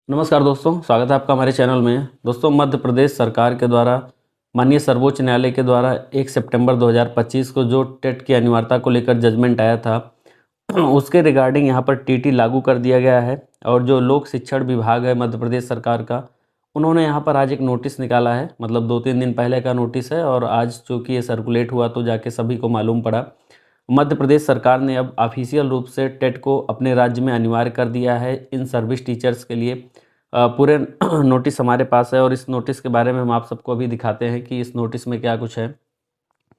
नमस्कार दोस्तों, स्वागत है आपका हमारे चैनल में। दोस्तों, मध्य प्रदेश सरकार के द्वारा माननीय सर्वोच्च न्यायालय के द्वारा 1 सितंबर 2025 को जो टेट की अनिवार्यता को लेकर जजमेंट आया था उसके रिगार्डिंग यहाँ पर टीटी लागू कर दिया गया है। और जो लोक शिक्षण विभाग है मध्य प्रदेश सरकार का, उन्होंने यहाँ पर आज एक नोटिस निकाला है। मतलब 2-3 दिन पहले का नोटिस है और आज चूँकि ये सर्कुलेट हुआ तो जाके सभी को मालूम पड़ा। मध्य प्रदेश सरकार ने अब ऑफिशियल रूप से टेट को अपने राज्य में अनिवार्य कर दिया है इन सर्विस टीचर्स के लिए। पूरे नोटिस हमारे पास है और इस नोटिस के बारे में हम आप सबको अभी दिखाते हैं कि इस नोटिस में क्या कुछ है।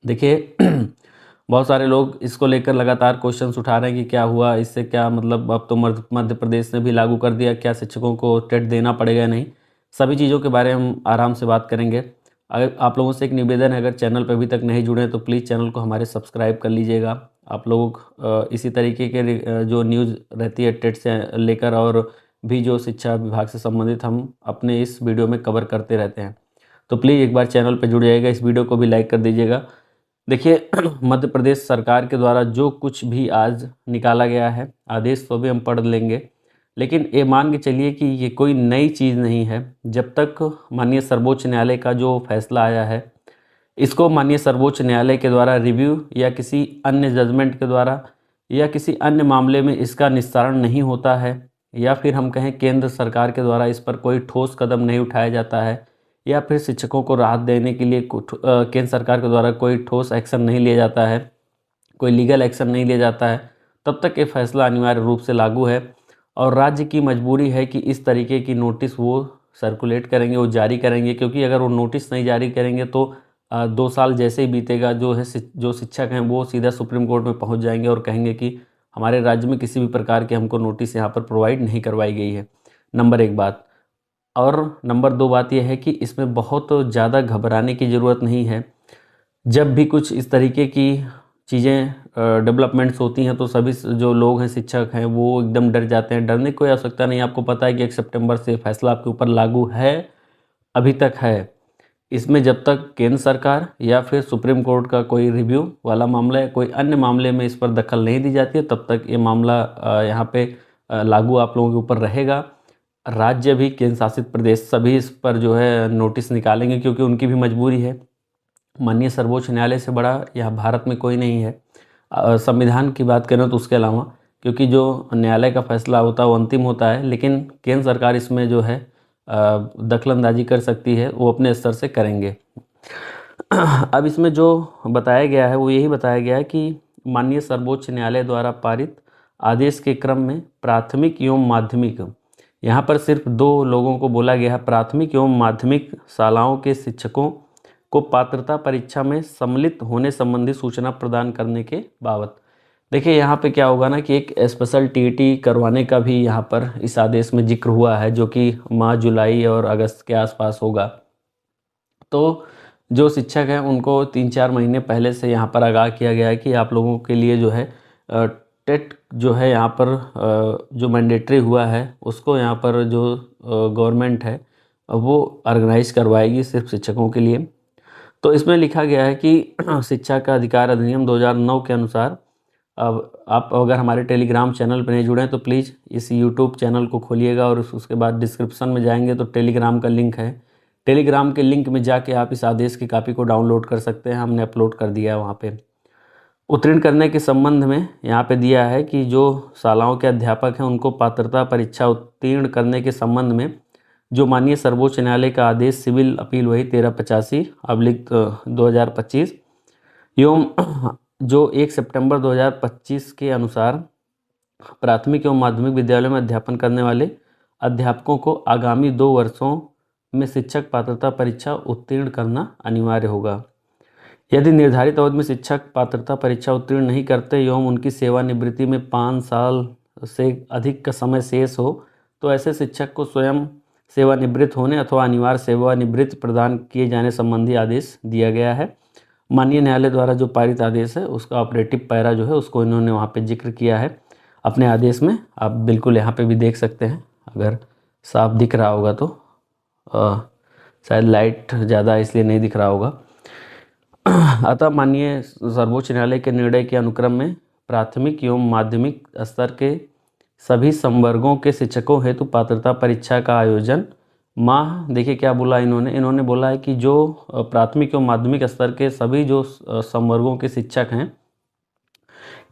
देखिए बहुत सारे लोग इसको लेकर लगातार क्वेश्चंस उठा रहे हैं कि क्या हुआ, इससे क्या मतलब, अब तो मध्य प्रदेश ने भी लागू कर दिया, क्या शिक्षकों को टेट देना पड़ेगा नहीं। सभी चीज़ों के बारे में हम आराम से बात करेंगे। अगर आप लोगों से एक निवेदन है, अगर चैनल पर अभी तक नहीं जुड़े तो प्लीज़ चैनल को हमारे सब्सक्राइब कर लीजिएगा। आप लोग इसी तरीके के जो न्यूज़ रहती है टेट से लेकर और भी जो शिक्षा विभाग से संबंधित हम अपने इस वीडियो में कवर करते रहते हैं, तो प्लीज़ एक बार चैनल पर जुड़ जाइएगा। इस वीडियो को भी लाइक कर दीजिएगा। देखिए मध्य प्रदेश सरकार के द्वारा जो कुछ भी आज निकाला गया है आदेश, तो भी हम पढ़ लेंगे, लेकिन ये मान के चलिए कि ये कोई नई चीज़ नहीं है। जब तक माननीय सर्वोच्च न्यायालय का जो फैसला आया है, इसको माननीय सर्वोच्च न्यायालय के द्वारा रिव्यू या किसी अन्य जजमेंट के द्वारा या किसी अन्य मामले में इसका निस्तारण नहीं होता है, या फिर हम कहें केंद्र सरकार के द्वारा इस पर कोई ठोस कदम नहीं उठाया जाता है, या फिर शिक्षकों को राहत देने के लिए केंद्र सरकार के द्वारा कोई ठोस एक्शन नहीं लिया जाता है, कोई लीगल एक्शन नहीं लिया जाता है, तब तक ये फैसला अनिवार्य रूप से लागू है। और राज्य की मजबूरी है कि इस तरीके की नोटिस वो सर्कुलेट करेंगे, वो जारी करेंगे, क्योंकि अगर वो नोटिस नहीं जारी करेंगे तो 2 साल जैसे ही बीतेगा जो शिक्षक हैं वो सीधा सुप्रीम कोर्ट में पहुंच जाएंगे और कहेंगे कि हमारे राज्य में किसी भी प्रकार के हमको नोटिस यहाँ पर प्रोवाइड नहीं करवाई गई है। नंबर 1 बात। और नंबर 2 बात यह है कि इसमें बहुत ज़्यादा घबराने की ज़रूरत नहीं है। जब भी कुछ इस तरीके की चीज़ें डेवलपमेंट्स होती हैं तो सभी जो लोग हैं, शिक्षक हैं, वो एकदम डर जाते हैं। डरने की कोई आवश्यकता नहीं। आपको पता है कि 1 सितंबर से फैसला आपके ऊपर लागू है, अभी तक है। इसमें जब तक केंद्र सरकार या फिर सुप्रीम कोर्ट का कोई रिव्यू वाला मामला या कोई अन्य मामले में इस पर दखल नहीं दी जाती है, तब तक ये मामला यहाँ पे लागू आप लोगों के ऊपर रहेगा। राज्य भी, केंद्र शासित प्रदेश सभी इस पर जो है नोटिस निकालेंगे, क्योंकि उनकी भी मजबूरी है। माननीय सर्वोच्च न्यायालय से बड़ा यहाँ भारत में कोई नहीं है। संविधान की बात करें तो उसके अलावा, क्योंकि जो न्यायालय का फैसला होता है वो अंतिम होता है, लेकिन केंद्र सरकार इसमें जो है दखलंदाजी कर सकती है, वो अपने स्तर से करेंगे। अब इसमें जो बताया गया है वो यही बताया गया है कि माननीय सर्वोच्च न्यायालय द्वारा पारित आदेश के क्रम में प्राथमिक एवं माध्यमिक, यहाँ पर सिर्फ 2 लोगों को बोला गया है, प्राथमिक एवं माध्यमिक शालाओं के शिक्षकों को पात्रता परीक्षा में सम्मिलित होने संबंधी सूचना प्रदान करने के बाबत। देखिए यहाँ पे क्या होगा ना कि एक स्पेशल टीईटी करवाने का भी यहाँ पर इस आदेश में जिक्र हुआ है, जो कि माह, जुलाई और अगस्त के आसपास होगा। तो जो शिक्षक हैं उनको 3-4 महीने पहले से यहाँ पर आगाह किया गया है कि आप लोगों के लिए जो है टेट जो है यहाँ पर जो मैंडेटरी हुआ है उसको यहाँ पर जो गवर्नमेंट है वो ऑर्गेनाइज करवाएगी सिर्फ शिक्षकों के लिए। तो इसमें लिखा गया है कि शिक्षा का अधिकार अधिनियम 2009 के अनुसार, अब आप अगर हमारे टेलीग्राम चैनल पर नहीं जुड़े हैं तो प्लीज़ इस यूट्यूब चैनल को खोलिएगा और उसके बाद डिस्क्रिप्शन में जाएंगे तो टेलीग्राम का लिंक है। टेलीग्राम के लिंक में जाके आप इस आदेश की कॉपी को डाउनलोड कर सकते हैं, हमने अपलोड कर दिया है वहाँ पे। उत्तीर्ण करने के संबंध में यहाँ पे दिया है कि जो शालाओं के अध्यापक हैं उनको पात्रता परीक्षा उत्तीर्ण करने के संबंध में जो माननीय सर्वोच्च न्यायालय का आदेश सिविल अपील वही 1385/2025 एवं जो 1 सितंबर 2025 के अनुसार प्राथमिक एवं माध्यमिक विद्यालयों में अध्यापन करने वाले अध्यापकों को आगामी 2 वर्षों में शिक्षक पात्रता परीक्षा उत्तीर्ण करना अनिवार्य होगा। यदि निर्धारित अवधि में शिक्षक पात्रता परीक्षा उत्तीर्ण नहीं करते एवं उनकी सेवानिवृत्ति में 5 साल से अधिक का समय शेष हो तो ऐसे शिक्षक को स्वयं सेवानिवृत्त होने अथवा अनिवार्य सेवानिवृत्ति प्रदान किए जाने संबंधी आदेश दिया गया है। माननीय न्यायालय द्वारा जो पारित आदेश है उसका ऑपरेटिव पैरा जो है उसको इन्होंने वहाँ पे जिक्र किया है अपने आदेश में। आप बिल्कुल यहाँ पे भी देख सकते हैं, अगर साफ दिख रहा होगा तो शायद लाइट ज़्यादा इसलिए नहीं दिख रहा होगा। अतः माननीय सर्वोच्च न्यायालय के निर्णय के अनुक्रम में प्राथमिक एवं माध्यमिक स्तर के सभी संवर्गों के शिक्षकों हेतु पात्रता परीक्षा का आयोजन माह, देखिए क्या बोला इन्होंने बोला है कि जो प्राथमिक एवं माध्यमिक स्तर के सभी जो संवर्गों के शिक्षक हैं,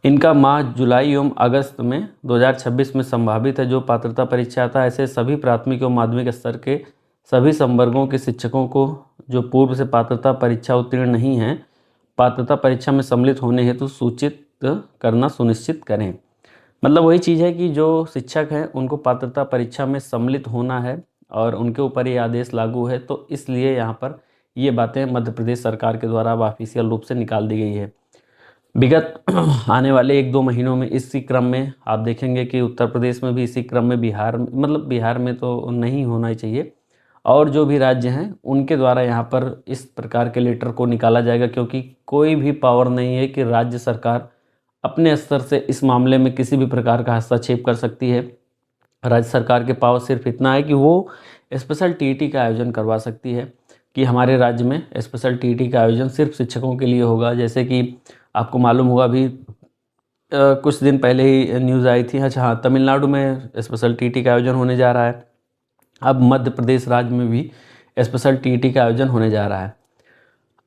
इनका माह जुलाई एवं अगस्त में 2026 में संभावित है जो पात्रता परीक्षा था। ऐसे सभी प्राथमिक एवं माध्यमिक स्तर के सभी संवर्गों के शिक्षकों को जो पूर्व से पात्रता परीक्षा उत्तीर्ण नहीं हैं, पात्रता परीक्षा में सम्मिलित होने हेतु सूचित करना सुनिश्चित करें। मतलब वही चीज़ है कि जो शिक्षक हैं उनको पात्रता परीक्षा में सम्मिलित होना है और उनके ऊपर ये आदेश लागू है, तो इसलिए यहाँ पर ये बातें मध्य प्रदेश सरकार के द्वारा अब ऑफिशियल रूप से निकाल दी गई है। विगत आने वाले 1-2 महीनों में इसी क्रम में आप देखेंगे कि उत्तर प्रदेश में भी इसी क्रम में बिहार में तो नहीं होना चाहिए, और जो भी राज्य हैं उनके द्वारा यहाँ पर इस प्रकार के लेटर को निकाला जाएगा, क्योंकि कोई भी पावर नहीं है कि राज्य सरकार अपने स्तर से इस मामले में किसी भी प्रकार का हस्तक्षेप कर सकती है। राज्य सरकार के पावर सिर्फ इतना है कि वो स्पेशल टीईटी का आयोजन करवा सकती है, कि हमारे राज्य में स्पेशल टीईटी का आयोजन सिर्फ शिक्षकों के लिए होगा। जैसे कि आपको मालूम होगा, अभी कुछ दिन पहले ही न्यूज़ आई थी, अच्छा हाँ, तमिलनाडु में स्पेशल टीईटी का आयोजन होने जा रहा है। अब मध्य प्रदेश राज्य में भी स्पेशल टीईटी का आयोजन होने जा रहा है।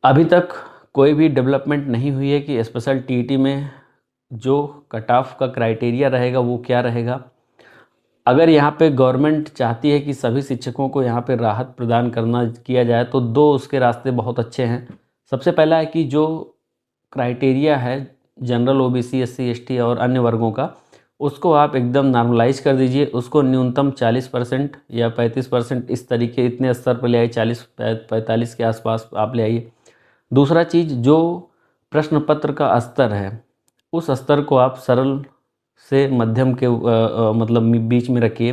अभी तक कोई भी डेवलपमेंट नहीं हुई है कि स्पेशल टीईटी में जो कट ऑफ का क्राइटेरिया रहेगा वो क्या रहेगा। अगर यहाँ पे गवर्नमेंट चाहती है कि सभी शिक्षकों को यहाँ पे राहत प्रदान किया जाए, तो दो उसके रास्ते बहुत अच्छे हैं। सबसे पहला है कि जो क्राइटेरिया है जनरल, ओबीसी, एससी, एसटी और अन्य वर्गों का, उसको आप एकदम नॉर्मलाइज कर दीजिए। उसको न्यूनतम 40% या 35% इस तरीके इतने स्तर पर ले आइए, 40-45 के आसपास आप ले आइए। दूसरा चीज़, जो प्रश्न पत्र का स्तर है उस स्तर को आप सरल से मध्यम के मतलब बीच में रखिए,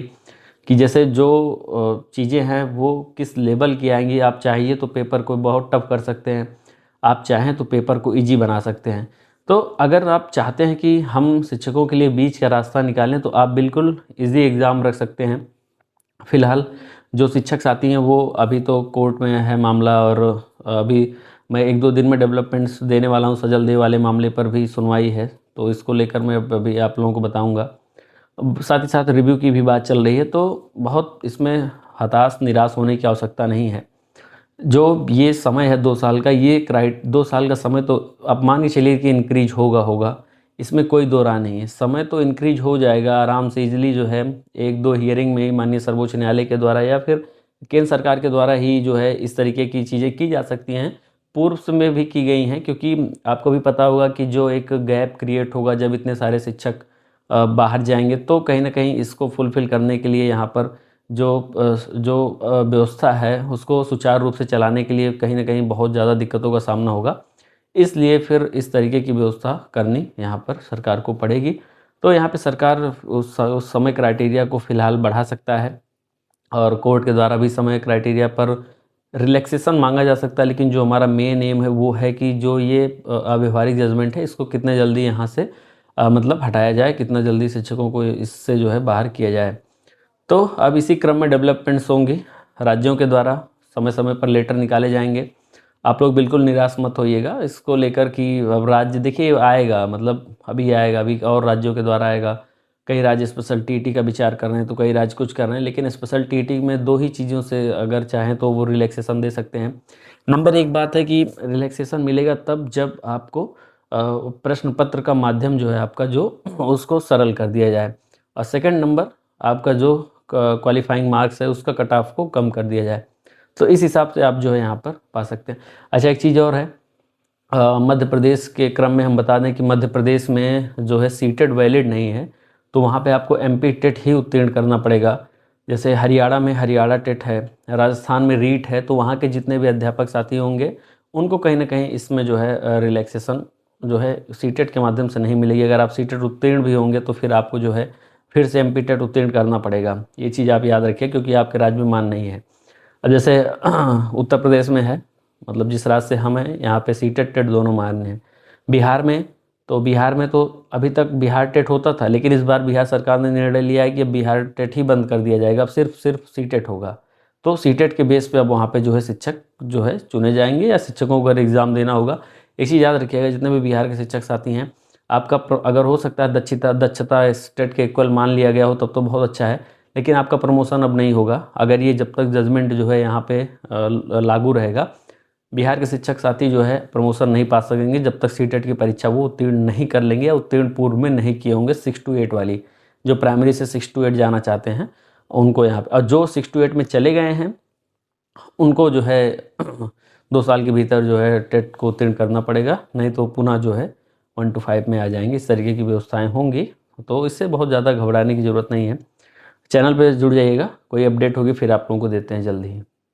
कि जैसे जो चीज़ें हैं वो किस लेवल की आएंगी। आप चाहिए तो पेपर को बहुत टफ कर सकते हैं, आप चाहें तो पेपर को इजी बना सकते हैं। तो अगर आप चाहते हैं कि हम शिक्षकों के लिए बीच का रास्ता निकालें, तो आप बिल्कुल इजी एग्ज़ाम रख सकते हैं। फ़िलहाल जो शिक्षक साथी हैं वो अभी तो कोर्ट में है मामला, और अभी मैं 1-2 दिन में डेवलपमेंट्स देने वाला हूँ। सजल देव वाले मामले पर भी सुनवाई है, तो इसको लेकर मैं अभी आप लोगों को बताऊँगा। साथ ही साथ रिव्यू की भी बात चल रही है, तो बहुत इसमें हताश निराश होने की आवश्यकता नहीं है। जो ये समय है 2 साल का, ये 2 साल का समय तो आप मान के चलिए कि इंक्रीज होगा, इसमें कोई दो राय नहीं है। समय तो इंक्रीज हो जाएगा आराम से, इजीली जो है 1-2 हियरिंग में ही माननीय सर्वोच्च न्यायालय के द्वारा या फिर केंद्र सरकार के द्वारा ही जो है इस तरीके की चीज़ें की जा सकती हैं। पूर्व में भी की गई हैं, क्योंकि आपको भी पता होगा कि जो एक गैप क्रिएट होगा जब इतने सारे शिक्षक बाहर जाएंगे, तो कहीं ना कहीं इसको फुलफ़िल करने के लिए यहाँ पर जो व्यवस्था है उसको सुचारू रूप से चलाने के लिए कहीं ना कहीं बहुत ज़्यादा दिक्कतों का सामना होगा। इसलिए फिर इस तरीके की व्यवस्था करनी यहाँ पर सरकार को पड़ेगी। तो यहाँ पे सरकार उस समय क्राइटेरिया को फ़िलहाल बढ़ा सकता है, और कोर्ट के द्वारा भी समय क्राइटेरिया पर रिलैक्सेशन मांगा जा सकता है। लेकिन जो हमारा मेन एम है वो है कि जो ये अव्यवहारिक जजमेंट है इसको कितने जल्दी यहाँ से मतलब हटाया जाए, कितना जल्दी शिक्षकों को इससे जो है बाहर किया जाए। तो अब इसी क्रम में डेवलपमेंट्स होंगी, राज्यों के द्वारा समय समय पर लेटर निकाले जाएंगे। आप लोग बिल्कुल निराश मत होइएगा इसको लेकर कि अब राज्य देखिए आएगा, मतलब अभी आएगा, अभी और राज्यों के द्वारा आएगा। कई राज्य स्पेशल टीटी का विचार कर रहे हैं, तो कई राज्य कुछ कर रहे हैं, लेकिन स्पेशल टीटी में 2 ही चीज़ों से अगर चाहें तो वो रिलैक्सेशन दे सकते हैं। नंबर 1 बात है कि रिलैक्सेशन मिलेगा तब जब आपको प्रश्न पत्र का माध्यम जो है आपका जो उसको सरल कर दिया जाए, और सेकंड नंबर आपका जो क्वालिफाइंग मार्क्स है उसका कट ऑफ को कम कर दिया जाए। तो इस हिसाब से आप जो है यहाँ पर पा सकते हैं। अच्छा, एक चीज़ और है, मध्य प्रदेश के क्रम में हम बता दें कि मध्य प्रदेश में जो है सीटेट वैलिड नहीं है, तो वहाँ पे आपको एमपी टेट ही उत्तीर्ण करना पड़ेगा। जैसे हरियाणा में हरियाणा टेट है, राजस्थान में रीट है, तो वहाँ के जितने भी अध्यापक साथी होंगे उनको कहीं ना कहीं इसमें जो है रिलैक्सेशन जो है सीटेट के माध्यम से नहीं मिलेगी। अगर आप सीटेट उत्तीर्ण भी होंगे तो फिर आपको जो है फिर से एमपी टेट उत्तीर्ण करना पड़ेगा। ये चीज़ आप याद रखिए, क्योंकि आपके राज्य में मान नहीं है। अब जैसे उत्तर प्रदेश में है, मतलब जिस राज्य से हम हैं यहाँ पे सीटेट टेट दोनों मान्य हैं। बिहार में तो अभी तक बिहार टेट होता था, लेकिन इस बार बिहार सरकार ने निर्णय लिया है कि अब बिहार टेट ही बंद कर दिया जाएगा, अब सिर्फ सीटेट होगा। तो सीटेट के बेस पे अब वहाँ पे जो है शिक्षक जो है चुने जाएंगे, या शिक्षकों को अगर एग्ज़ाम देना होगा। एक चीज़ याद रखिएगा, जितने भी बिहार के शिक्षक साथी हैं, आपका अगर हो सकता है दक्षता टेट के इक्वल मान लिया गया हो तब तो बहुत अच्छा है, लेकिन आपका प्रमोशन अब नहीं होगा अगर ये जब तक जजमेंट जो है यहाँ पे लागू रहेगा। बिहार के शिक्षक साथी जो है प्रमोशन नहीं पा सकेंगे जब तक सीटेट की परीक्षा वो उत्तीर्ण नहीं कर लेंगे या उत्तीर्ण पूर्व में नहीं किए होंगे 6 to 8 वाली, जो प्राइमरी से 6 to 8 जाना चाहते हैं उनको यहाँ पे। और जो 6 to 8 में चले गए हैं उनको जो है 2 साल के भीतर जो है टेट को उत्तीर्ण करना पड़ेगा, नहीं तो पुनः जो है 1 to 5 में आ जाएंगे। इस तरीके की व्यवस्थाएं होंगी, तो इससे बहुत ज़्यादा घबराने की ज़रूरत नहीं है। चैनल पे जुड़ जाइएगा, कोई अपडेट होगी फिर आप लोगों को देते हैं जल्दी ही।